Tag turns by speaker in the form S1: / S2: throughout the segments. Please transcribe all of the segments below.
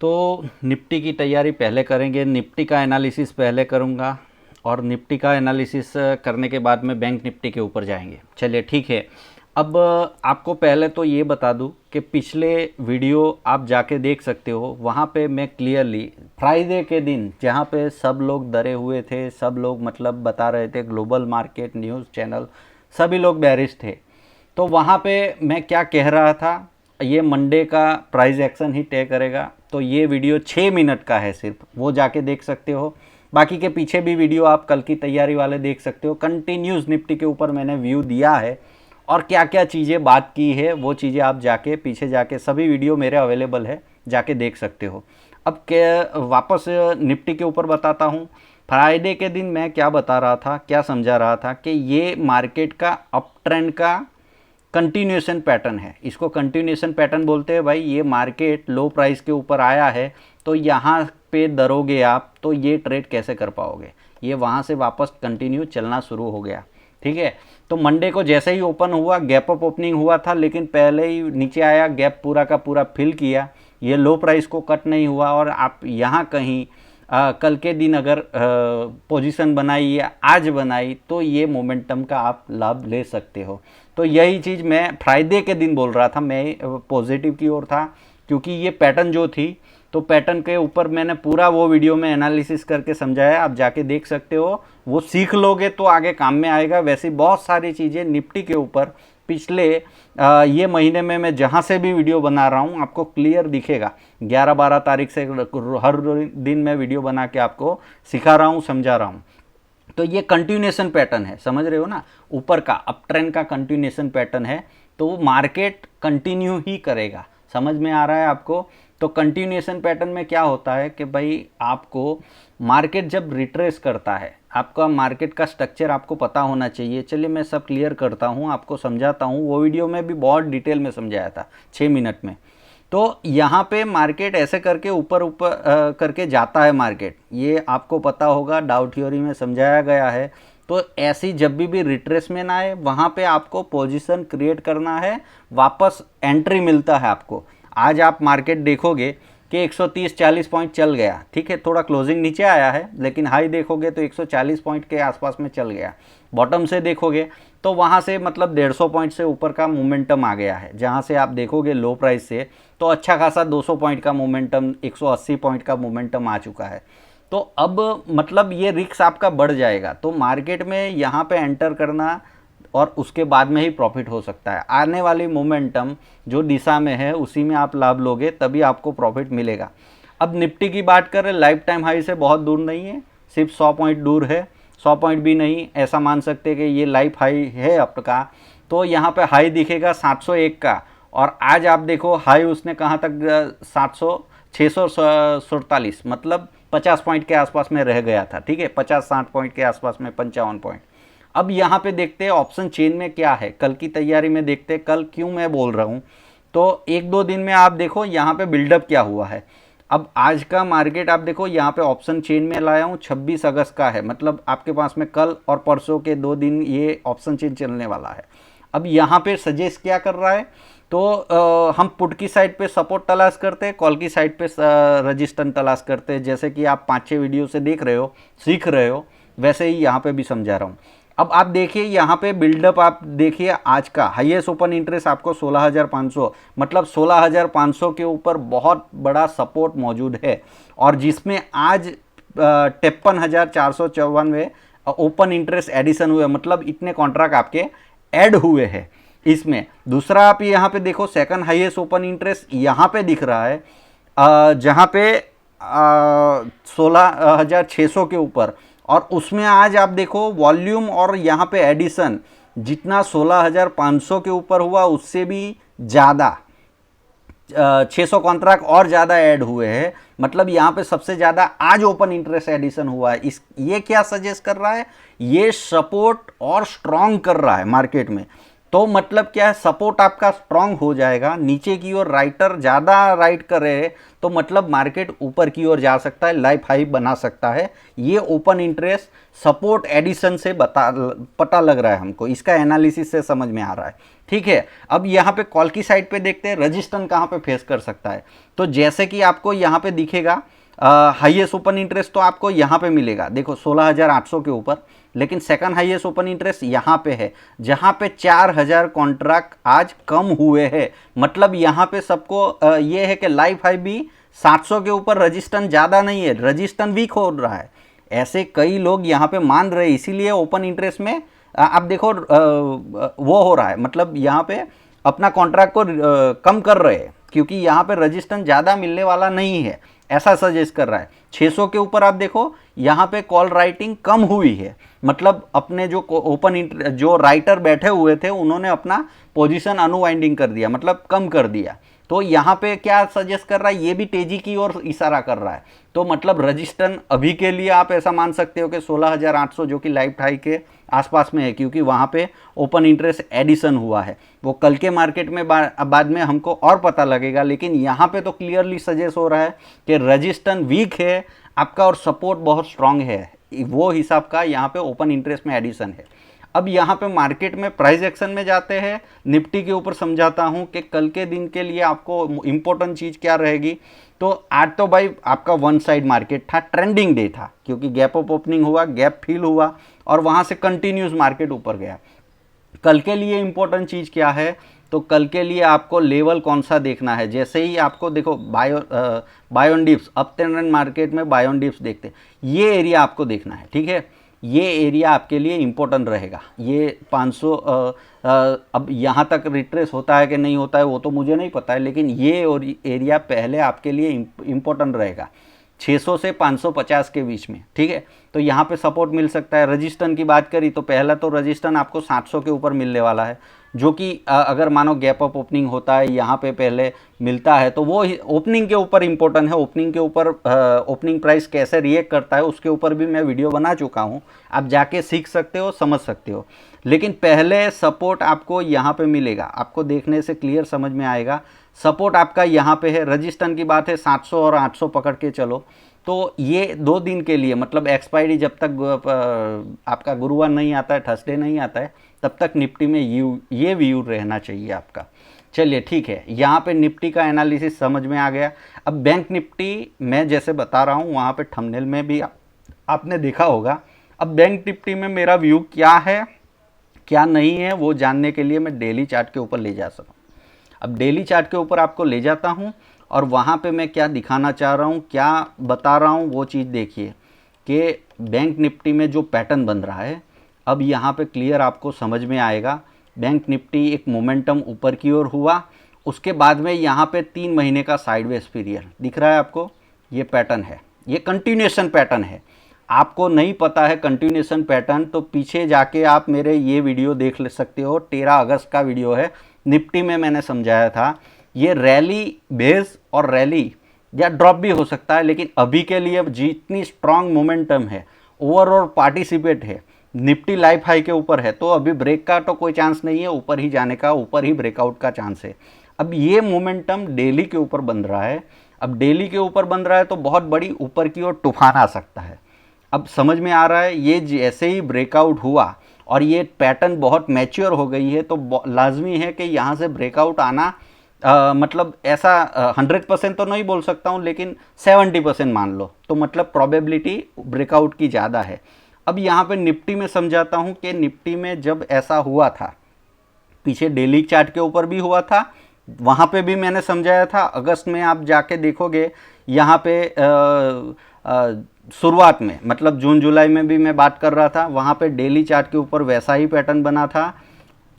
S1: तो निफ्टी की तैयारी पहले करेंगे, निफ्टी का एनालिसिस पहले करूंगा और निफ्टी का एनालिसिस करने के बाद में बैंक निफ्टी के ऊपर जाएंगे। चलिए ठीक है। अब आपको पहले तो ये बता दूं कि पिछले वीडियो आप जाके देख सकते हो, वहाँ पे मैं क्लियरली फ्राइडे के दिन जहाँ पे सब लोग डरे हुए थे, सब लोग मतलब बता रहे थे, ग्लोबल मार्केट न्यूज़ चैनल सभी लोग बेरिश थे, तो वहाँ पे मैं क्या कह रहा था, ये मंडे का प्राइस एक्शन ही तय करेगा। तो ये वीडियो 6 मिनट का है सिर्फ, वो जाके देख सकते हो। बाकी के पीछे भी वीडियो आप कल की तैयारी वाले देख सकते हो। कंटिन्यूस निफ्टी के ऊपर मैंने व्यू दिया है और क्या क्या चीज़ें बात की है वो चीज़ें आप जाके पीछे जाके सभी वीडियो मेरे अवेलेबल है, जाके देख सकते हो। अब क्या वापस निफ्टी के ऊपर बताता हूँ। फ्राइडे के दिन मैं क्या बता रहा था, क्या समझा रहा था कि ये मार्केट का अप ट्रेंड का कंटिन्यूएशन पैटर्न है। इसको कंटिन्यूएशन पैटर्न बोलते हैं भाई। ये मार्केट लो प्राइस के ऊपर आया है तो यहाँ पे डरोगे आप तो ये ट्रेड कैसे कर पाओगे। ये वहाँ से वापस कंटिन्यू चलना शुरू हो गया, ठीक है। तो मंडे को जैसे ही ओपन हुआ, गैप अप ओपनिंग हुआ था, लेकिन पहले ही नीचे आया, गैप पूरा का पूरा फिल किया, ये लो प्राइस को कट नहीं हुआ। और आप यहाँ कहीं कल के दिन अगर पोजीशन बनाई या आज बनाई तो ये मोमेंटम का आप लाभ ले सकते हो। तो यही चीज़ मैं फ्राइडे के दिन बोल रहा था, मैं पॉजिटिव की ओर था, क्योंकि ये पैटर्न जो थी तो पैटर्न के ऊपर मैंने पूरा वो वीडियो में एनालिसिस करके समझाया, आप जाके देख सकते हो। वो सीख लोगे तो आगे काम में आएगा। वैसे बहुत सारी चीज़ें निफ्टी के ऊपर पिछले ये महीने में मैं जहाँ से भी वीडियो बना रहा हूँ आपको क्लियर दिखेगा। 11-12 तारीख से हर दिन मैं वीडियो बना के आपको सिखा रहा हूँ, समझा रहा हूँ। तो ये कंटिन्यूएशन पैटर्न है, समझ रहे हो ना, ऊपर का अप ट्रेंड का कंटिन्यूएशन पैटर्न है। तो मार्केट कंटिन्यू ही करेगा, समझ में आ रहा है आपको। तो कंटिन्यूएशन पैटर्न में क्या होता है कि भाई आपको मार्केट जब रिट्रेस करता है, आपका मार्केट का स्ट्रक्चर आपको पता होना चाहिए। चलिए मैं सब क्लियर करता हूँ, आपको समझाता हूँ। वो वीडियो में भी बहुत डिटेल में समझाया था 6 मिनट में। तो यहाँ पे मार्केट ऐसे करके ऊपर ऊपर करके जाता है मार्केट, ये आपको पता होगा, डाउ थ्योरी में समझाया गया है। तो ऐसी जब भी रिट्रेसमेंट आए वहाँ पे आपको पोजीशन क्रिएट करना है, वापस एंट्री मिलता है आपको। आज आप मार्केट देखोगे कि 130-40 पॉइंट चल गया, ठीक है, थोड़ा क्लोजिंग नीचे आया है, लेकिन हाई देखोगे तो 140 पॉइंट के आसपास में चल गया। बॉटम से देखोगे तो वहाँ से मतलब 150 पॉइंट से ऊपर का मोमेंटम आ गया है। जहाँ से आप देखोगे लो प्राइस से तो अच्छा खासा 200 पॉइंट का मोमेंटम, 180 पॉइंट का मोमेंटम आ चुका है। तो अब मतलब ये रिस्क आपका बढ़ जाएगा। तो मार्केट में यहाँ पे एंटर करना और उसके बाद में ही प्रॉफिट हो सकता है। आने वाली मोमेंटम जो दिशा में है उसी में आप लाभ लोगे, तभी आपको प्रॉफिट मिलेगा। अब निफ्टी की बात करें, लाइफ टाइम हाई से बहुत दूर नहीं है, सिर्फ 100 पॉइंट दूर है। 100 पॉइंट भी नहीं, ऐसा मान सकते कि ये लाइफ हाई है आपका। तो यहाँ पे हाई दिखेगा 701 का, और आज आप देखो हाई उसने कहाँ तक 647, मतलब 50 पॉइंट के आसपास में रह गया था, ठीक है, 50-60 पॉइंट के आसपास में, 55 पॉइंट। अब यहाँ पे देखते हैं ऑप्शन चेन में क्या है, कल की तैयारी में देखते हैं। कल क्यों मैं बोल रहा हूँ, तो 1-2 दिन में आप देखो यहाँ पे बिल्डअप क्या हुआ है। अब आज का मार्केट आप देखो, यहाँ पे ऑप्शन चेन में लाया हूँ, 26 अगस्त का है, मतलब आपके पास में कल और परसों के 2 दिन ये ऑप्शन चेन चलने वाला है। अब यहाँ पे सजेस्ट क्या कर रहा है, तो हम पुट की साइड पे सपोर्ट तलाश करते हैं, कॉल की साइड पे रजिस्टेंस तलाश करते हैं। जैसे कि आप 5-6 वीडियो से देख रहे हो, सीख रहे हो, वैसे ही यहाँ पे भी समझा रहा हूँ। अब आप देखिए यहाँ पे बिल्डअप, आप देखिए आज का हाईएस्ट ओपन इंटरेस्ट आपको 16,500, मतलब 16,500 के ऊपर बहुत बड़ा सपोर्ट मौजूद है, और जिसमें आज 53,494 ओपन इंटरेस्ट एडिशन हुए, मतलब इतने कॉन्ट्रैक्ट आपके ऐड हुए हैं इसमें। दूसरा आप यहाँ पे देखो, सेकंड हाईएस्ट ओपन इंटरेस्ट यहाँ पे दिख रहा है, जहाँ पे 16,600 के ऊपर, और उसमें आज आप देखो वॉल्यूम और यहाँ पे एडिशन जितना 16,500 के ऊपर हुआ उससे भी ज़्यादा 600 कॉन्ट्रैक्ट और ज़्यादा ऐड हुए हैं। मतलब यहाँ पे सबसे ज़्यादा आज ओपन इंटरेस्ट एडिशन हुआ है। ये क्या सजेस्ट कर रहा है, ये सपोर्ट और स्ट्रॉन्ग कर रहा है मार्केट में। तो मतलब क्या है, सपोर्ट आपका स्ट्रांग हो जाएगा, नीचे की ओर राइटर ज़्यादा राइट कर रहे हैं तो मतलब मार्केट ऊपर की ओर जा सकता है, लाइफ हाई बना सकता है। ये ओपन इंटरेस्ट सपोर्ट एडिशन से पता लग रहा है हमको, इसका एनालिसिस से समझ में आ रहा है। ठीक है, अब यहाँ पे कॉल की साइड पे देखते हैं रजिस्टेंस कहाँ पे फेस कर सकता है। तो जैसे कि आपको यहाँ पे दिखेगा हाईएस्ट ओपन इंटरेस्ट तो आपको यहाँ पे मिलेगा, देखो 16,800 के ऊपर, लेकिन सेकंड हाईएस्ट ओपन इंटरेस्ट यहाँ पे है जहाँ पे 4,000 कॉन्ट्रैक्ट आज कम हुए हैं। मतलब यहाँ पे सबको ये है कि लाइफ हाई भी 700 के ऊपर, रजिस्टेंस ज़्यादा नहीं है, रजिस्टेंस वीक हो रहा है, ऐसे कई लोग यहाँ पे मान रहे हैं। इसीलिए ओपन इंटरेस्ट में आप देखो वो हो रहा है, मतलब यहाँ पे अपना कॉन्ट्रैक्ट को कम कर रहे हैं क्योंकि यहाँ पे रजिस्टेंस ज़्यादा मिलने वाला नहीं है, ऐसा सजेस्ट कर रहा है। 600 के ऊपर आप देखो यहाँ पे कॉल राइटिंग कम हुई है, मतलब अपने जो जो राइटर बैठे हुए थे उन्होंने अपना पोजीशन अनवाइंडिंग कर दिया, मतलब कम कर दिया। तो यहाँ पे क्या सजेस्ट कर रहा है, ये भी तेजी की ओर इशारा कर रहा है। तो मतलब रजिस्टेंस अभी के लिए आप ऐसा मान सकते हो कि 16,800 जो कि लाइफ हाई के आसपास में है, क्योंकि वहाँ पे ओपन इंटरेस्ट एडिशन हुआ है। वो कल के मार्केट में बाद में हमको और पता लगेगा, लेकिन यहाँ पे तो क्लियरली सजेस्ट हो रहा है कि रजिस्टेंस वीक है आपका और सपोर्ट बहुत स्ट्रांग है, वो हिसाब का यहाँ पे ओपन इंटरेस्ट में एडिशन है। अब यहाँ पे मार्केट में प्राइस एक्शन में जाते हैं, निफ्टी के ऊपर समझाता हूँ कि कल के दिन के लिए आपको इम्पोर्टेंट चीज़ क्या रहेगी। तो आज तो भाई आपका वन साइड मार्केट था, ट्रेंडिंग डे था, क्योंकि गैप अप ओपनिंग हुआ, गैप फिल हुआ और वहाँ से कंटिन्यूस मार्केट ऊपर गया। कल के लिए इम्पोर्टेंट चीज़ क्या है, तो कल के लिए आपको लेवल कौन सा देखना है। जैसे ही आपको देखो बायोन डिप्स, अप ट्रेंड मार्केट में बायोन डिप्स देखते हैं, ये एरिया आपको देखना है। ठीक है, ये एरिया आपके लिए इम्पोर्टेंट रहेगा। ये 500 अब यहाँ तक रिट्रेस होता है कि नहीं होता है वो तो मुझे नहीं पता है, लेकिन ये एरिया पहले आपके लिए इम्पोर्टेंट रहेगा 600 से 550 के बीच में। ठीक है, तो यहाँ पे सपोर्ट मिल सकता है। रजिस्टेंस की बात करी तो पहला तो रजिस्टेंस आपको 700 के ऊपर मिलने वाला है, जो कि अगर मानो गैप अप ओपनिंग होता है यहाँ पे पहले मिलता है तो वो ओपनिंग के ऊपर इम्पोर्टेंट है। ओपनिंग के ऊपर ओपनिंग प्राइस कैसे रिएक्ट करता है उसके ऊपर भी मैं वीडियो बना चुका हूँ, आप जाके सीख सकते हो, समझ सकते हो। लेकिन पहले सपोर्ट आपको यहाँ पे मिलेगा, आपको देखने से क्लियर समझ में आएगा। सपोर्ट आपका यहाँ पे है, रजिस्टेंस की बात है 700 और 800 पकड़ के चलो। तो ये 2 दिन के लिए, मतलब एक्सपायरी जब तक आपका गुरुवार नहीं आता है, थर्सडे नहीं आता है, तब तक निफ्टी में ये व्यू रहना चाहिए आपका। चलिए ठीक है, यहाँ पे निफ्टी का एनालिसिस समझ में आ गया। अब बैंक निफ्टी मैं जैसे बता रहा हूँ वहाँ पे थंबनेल में भी आपने देखा होगा। अब बैंक निफ्टी में मेरा व्यू क्या है क्या नहीं है वो जानने के लिए मैं डेली चार्ट के ऊपर ले जा सकूँ। अब डेली चार्ट के ऊपर आपको ले जाता हूँ और वहाँ पे मैं क्या दिखाना चाह रहा हूँ, क्या बता रहा हूँ, वो चीज़ देखिए कि बैंक निफ्टी में जो पैटर्न बन रहा है अब यहाँ पे क्लियर आपको समझ में आएगा। बैंक निफ्टी एक मोमेंटम ऊपर की ओर हुआ, उसके बाद में यहाँ पे 3 महीने का साइडवेज पीरियड दिख रहा है आपको, ये पैटर्न है, ये कंटिन्यूएशन पैटर्न है। आपको नहीं पता है कंटिन्यूएशन पैटर्न तो पीछे जाके आप मेरे ये वीडियो देख ले सकते हो, 13 अगस्त का वीडियो है, निफ्टी में मैंने समझाया था। ये रैली बेस और रैली या ड्रॉप भी हो सकता है, लेकिन अभी के लिए जितनी स्ट्रांग मोमेंटम है, ओवरऑल पार्टिसिपेट है, निफ्टी लाइफ हाई के ऊपर है, तो अभी ब्रेक का तो कोई चांस नहीं है, ऊपर ही जाने का, ऊपर ही ब्रेकआउट का चांस है। अब ये मोमेंटम डेली के ऊपर बन रहा है, अब डेली के ऊपर बन रहा है तो बहुत बड़ी ऊपर की ओर तूफान आ सकता है। अब समझ में आ रहा है, ये जैसे ही ब्रेकआउट हुआ और ये पैटर्न बहुत मैच्योर हो गई है तो लाजमी है कि यहाँ से ब्रेकआउट आना मतलब ऐसा 100% तो नहीं बोल सकता हूँ, लेकिन 70% मान लो, तो मतलब प्रोबेबिलिटी ब्रेकआउट की ज़्यादा है। अब यहाँ पे निफ्टी में समझाता हूँ कि निफ्टी में जब ऐसा हुआ था, पीछे डेली चार्ट के ऊपर भी हुआ था, वहाँ पे भी मैंने समझाया था। अगस्त में आप जाके देखोगे यहाँ पे शुरुआत में, मतलब जून जुलाई में भी मैं बात कर रहा था, वहाँ पे डेली चार्ट के ऊपर वैसा ही पैटर्न बना था।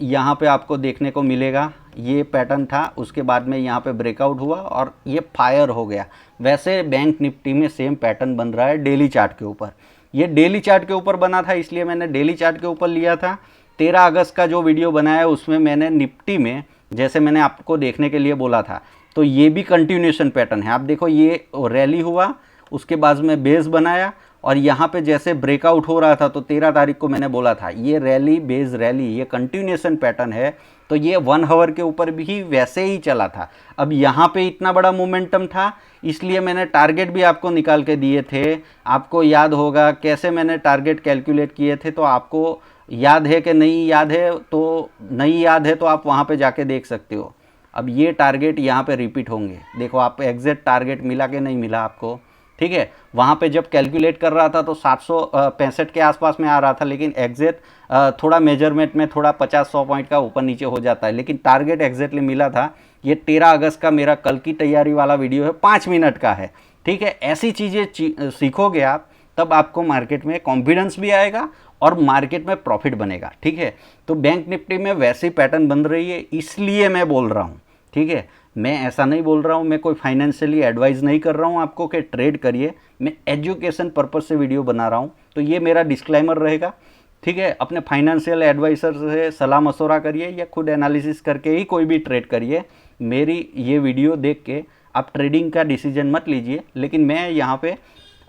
S1: यहाँ पे आपको देखने को मिलेगा ये पैटर्न था, उसके बाद में यहाँ पे ब्रेकआउट हुआ और ये फायर हो गया। वैसे बैंक निफ्टी में सेम पैटर्न बन रहा है डेली चार्ट के ऊपर। ये डेली चार्ट के ऊपर बना था इसलिए मैंने डेली चार्ट के ऊपर लिया था। 13 अगस्त का जो वीडियो बनाया उसमें मैंने निफ्टी में जैसे मैंने आपको देखने के लिए बोला था, तो ये भी कंटिन्यूएशन पैटर्न है। आप देखो ये रैली हुआ, उसके बाद में बेस बनाया, और यहाँ पे जैसे ब्रेकआउट हो रहा था तो 13 तारीख को मैंने बोला था ये रैली बेस रैली, ये कंटिन्यूएशन पैटर्न है, तो ये 1 आवर के ऊपर भी वैसे ही चला था। अब यहाँ पे इतना बड़ा मोमेंटम था, इसलिए मैंने टारगेट भी आपको निकाल के दिए थे। आपको याद होगा कैसे मैंने टारगेट कैलकुलेट किए थे, तो आपको याद है कि नहीं याद है, तो नहीं याद है तो आप वहाँ पे जाके देख सकते हो। अब ये टारगेट यहाँ पे रिपीट होंगे, देखो आप एग्जैक्ट टारगेट मिला कि नहीं मिला आपको, ठीक है। वहाँ पे जब कैलकुलेट कर रहा था तो 765 के आसपास में आ रहा था, लेकिन एग्जैक्ट थोड़ा मेजरमेंट में थोड़ा 50-100 पॉइंट का ऊपर नीचे हो जाता है, लेकिन टारगेट एग्जैक्टली मिला था। ये 13 अगस्त का मेरा कल की तैयारी वाला वीडियो है, 5 मिनट का है, ठीक है। ऐसी चीज़ें सीखोगे आप, तब आपको मार्केट में कॉन्फिडेंस भी आएगा और मार्केट में प्रॉफिट बनेगा, ठीक है। तो बैंक निफ्टी में वैसी पैटर्न बन रही है, इसलिए मैं बोल रहा हूँ, ठीक है। मैं ऐसा नहीं बोल रहा हूँ, मैं कोई फाइनेंशियली एडवाइस नहीं कर रहा हूँ आपको कि ट्रेड करिए, मैं एजुकेशन पर्पस से वीडियो बना रहा हूँ, तो ये मेरा डिस्क्लेमर रहेगा, ठीक है। अपने फाइनेंशियल एडवाइज़र से सलाह मशवरा करिए या खुद एनालिसिस करके ही कोई भी ट्रेड करिए। मेरी ये वीडियो देख के आप ट्रेडिंग का डिसीजन मत लीजिए, लेकिन मैं यहाँ पे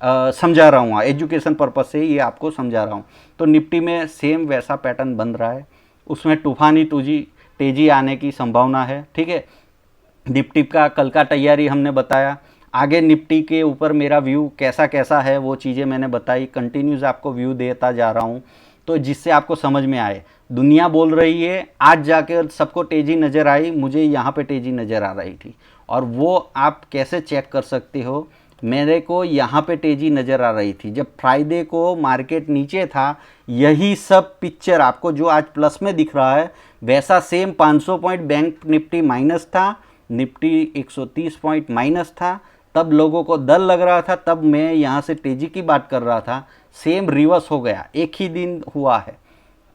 S1: समझा रहा हूँ, एजुकेशन पर्पस से ये आपको समझा रहा हूँ। तो निफ्टी में सेम वैसा पैटर्न बन रहा है, उसमें तूफानी तेजी आने की संभावना है, ठीक है। निफ्टी का कल का तैयारी हमने बताया, आगे निफ्टी के ऊपर मेरा व्यू कैसा कैसा है वो चीज़ें मैंने बताई, कंटिन्यूस आपको व्यू देता जा रहा हूँ, तो जिससे आपको समझ में आए। दुनिया बोल रही है, आज जाकर सबको तेज़ी नज़र आई, मुझे यहाँ पे तेज़ी नज़र आ रही थी, और वो आप कैसे चेक कर सकते हो। मेरे को यहाँ पे तेज़ी नज़र आ रही थी जब फ्राइडे को मार्केट नीचे था, यही सब पिक्चर आपको जो आज प्लस में दिख रहा है वैसा same 500 point bank Nifty minus था, निफ्टी 130 पॉइंट माइनस था, तब लोगों को डर लग रहा था, तब मैं यहाँ से तेज़ी की बात कर रहा था। सेम रिवर्स हो गया, एक ही दिन हुआ है,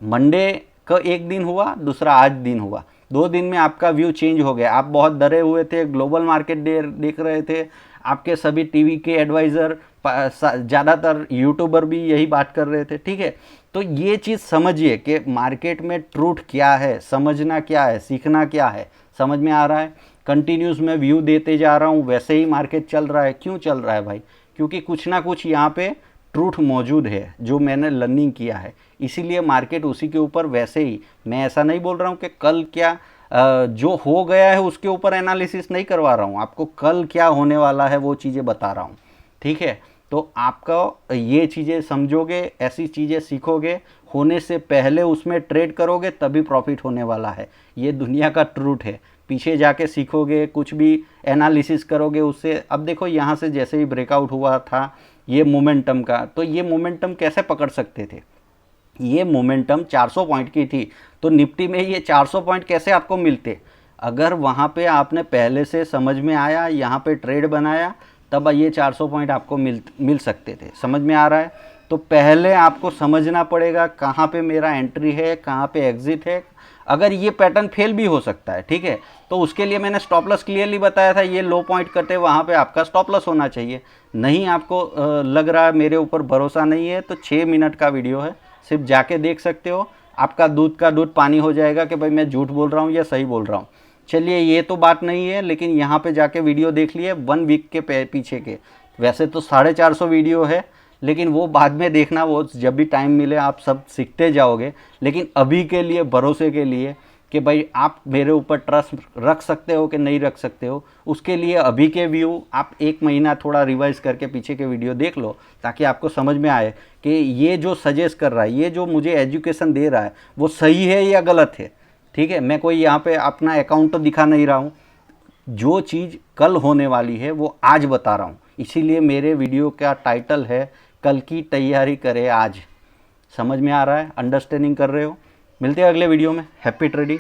S1: मंडे का एक दिन हुआ, दूसरा आज दिन हुआ, 2 दिन में आपका व्यू चेंज हो गया। आप बहुत डरे हुए थे, ग्लोबल मार्केट देख रहे थे, आपके सभी टीवी के एडवाइज़र, ज़्यादातर यूट्यूबर भी यही बात कर रहे थे, ठीक है। तो ये चीज़ समझिए कि मार्केट में ट्रूथ क्या है, समझना क्या है, सीखना क्या है, समझ में आ रहा है। कंटिन्यूस में व्यू देते जा रहा हूँ, वैसे ही मार्केट चल रहा है। क्यों चल रहा है भाई? क्योंकि कुछ ना कुछ यहाँ पे ट्रूथ मौजूद है जो मैंने लर्निंग किया है, इसीलिए मार्केट उसी के ऊपर वैसे ही। मैं ऐसा नहीं बोल रहा हूँ कि कल क्या जो हो गया है उसके ऊपर एनालिसिस नहीं करवा रहा हूँ, आपको कल क्या होने वाला है वो चीज़ें बता रहा हूँ, ठीक है। तो आपका ये चीज़ें समझोगे, ऐसी चीज़ें सीखोगे, होने से पहले उसमें ट्रेड करोगे तभी प्रॉफिट होने वाला है। ये दुनिया का ट्रूथ है। पीछे जाके सीखोगे, कुछ भी एनालिसिस करोगे उससे। अब देखो यहाँ से जैसे ही ब्रेकआउट हुआ था ये मोमेंटम का, तो ये मोमेंटम कैसे पकड़ सकते थे? ये मोमेंटम 400 पॉइंट की थी, तो निफ्टी में ये 400 पॉइंट कैसे आपको मिलते? अगर वहाँ पे आपने पहले से समझ में आया, यहाँ पे ट्रेड बनाया, तब ये 400 पॉइंट आपको मिल सकते थे। समझ में आ रहा है? तो पहले आपको समझना पड़ेगा कहाँ पे मेरा एंट्री है, कहाँ पे एग्जिट है। अगर ये पैटर्न फेल भी हो सकता है, ठीक है, तो उसके लिए मैंने स्टॉप लॉस क्लियरली बताया था, ये लो पॉइंट करते वहाँ पे आपका स्टॉप लॉस होना चाहिए। नहीं आपको लग रहा है, मेरे ऊपर भरोसा नहीं है, तो 6 मिनट का वीडियो है, सिर्फ जाके देख सकते हो। आपका दूध का दूध पानी हो जाएगा कि भाई मैं झूठ बोल रहा हूँ या सही बोल रहा हूँ। चलिए ये तो बात नहीं है, लेकिन यहाँ पे जाके वीडियो देख लिए 1 वीक के पीछे के। वैसे तो 450 वीडियो है, लेकिन वो बाद में देखना, वो जब भी टाइम मिले आप सब सीखते जाओगे। लेकिन अभी के लिए, भरोसे के लिए कि भाई आप मेरे ऊपर ट्रस्ट रख सकते हो कि नहीं रख सकते हो, उसके लिए अभी के व्यू आप 1 महीना थोड़ा रिवाइज करके पीछे के वीडियो देख लो, ताकि आपको समझ में आए कि ये जो सजेस्ट कर रहा है, ये जो मुझे एजुकेशन दे रहा है, वो सही है या गलत है, ठीक है। मैं कोई यहाँ पे अपना अकाउंट तो दिखा नहीं रहा हूँ, जो चीज़ कल होने वाली है वो आज बता रहा हूँ। इसीलिए मेरे वीडियो का टाइटल है कल की तैयारी करें आज। समझ में आ रहा है? अंडरस्टैंडिंग कर रहे हो? मिलते हैं अगले वीडियो में। Happy trading.